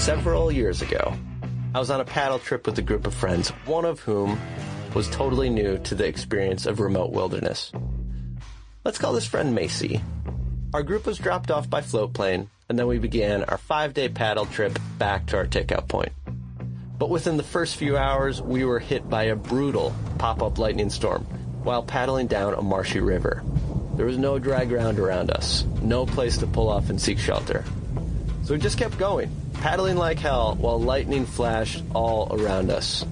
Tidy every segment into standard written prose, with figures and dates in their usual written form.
Several years ago, I was on a paddle trip with a group of friends, one of whom was totally new to the experience of remote wilderness. Let's call this friend Macy. Our group was dropped off by float plane, and then we began our 5-day paddle trip back to our takeout point. But within the first few hours, we were hit by a brutal pop-up lightning storm while paddling down a marshy river. There was no dry ground around us, no place to pull off and seek shelter. So we just kept going, paddling like hell while lightning flashed all around us.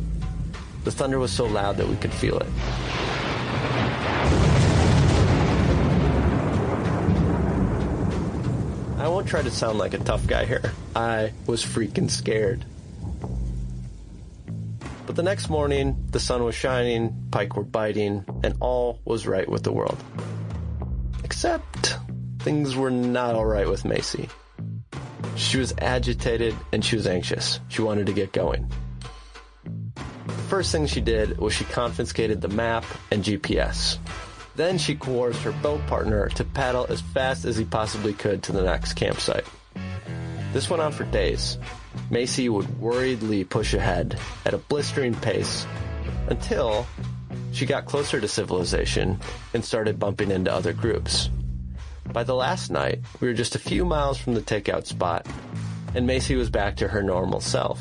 The thunder was so loud that we could feel it. I won't try to sound like a tough guy here. I was freaking scared. But the next morning, the sun was shining, pike were biting, and all was right with the world. Except things were not all right with Macy. She was agitated and she was anxious. She wanted to get going. The first thing she did was she confiscated the map and GPS. Then she coerced her boat partner to paddle as fast as he possibly could to the next campsite. This went on for days. Macy would worriedly push ahead at a blistering pace until she got closer to civilization and started bumping into other groups. By the last night, we were just a few miles from the takeout spot, and Macy was back to her normal self.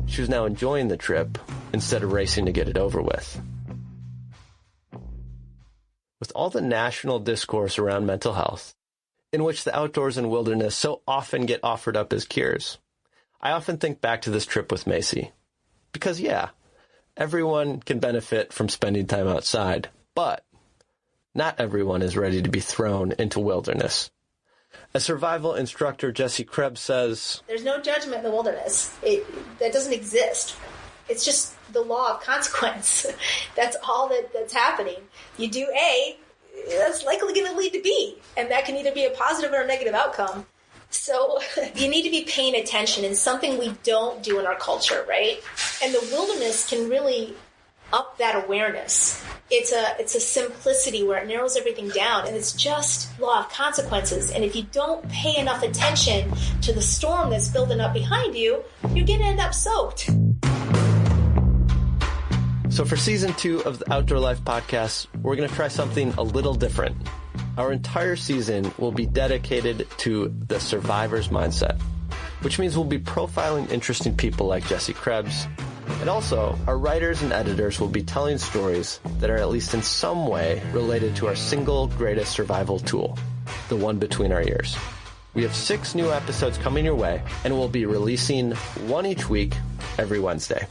She was now enjoying the trip instead of racing to get it over with. With all the national discourse around mental health, in which the outdoors and wilderness so often get offered up as cures, I often think back to this trip with Macy. Because yeah, everyone can benefit from spending time outside, but not everyone is ready to be thrown into wilderness. As survival instructor Jesse Krebs says, "There's no judgment in the wilderness. That doesn't exist. It's just the law of consequence. That's all that's happening. You do A, that's likely going to lead to B, and that can either be a positive or a negative outcome. So you need to be paying attention, and something we don't do in our culture, right? And the wilderness can really up that awareness. It's a simplicity where it narrows everything down, and it's just law of consequences. And if you don't pay enough attention to the storm that's building up behind you, you're going to end up soaked." So for Season 2 of the Outdoor Life Podcast, we're going to try something a little different. Our entire season will be dedicated to the survivor's mindset, which means we'll be profiling interesting people like Jesse Krebs, and also our writers and editors will be telling stories that are at least in some way related to our single greatest survival tool, the one between our ears. We have 6 new episodes coming your way, and we'll be releasing one each week every Wednesday.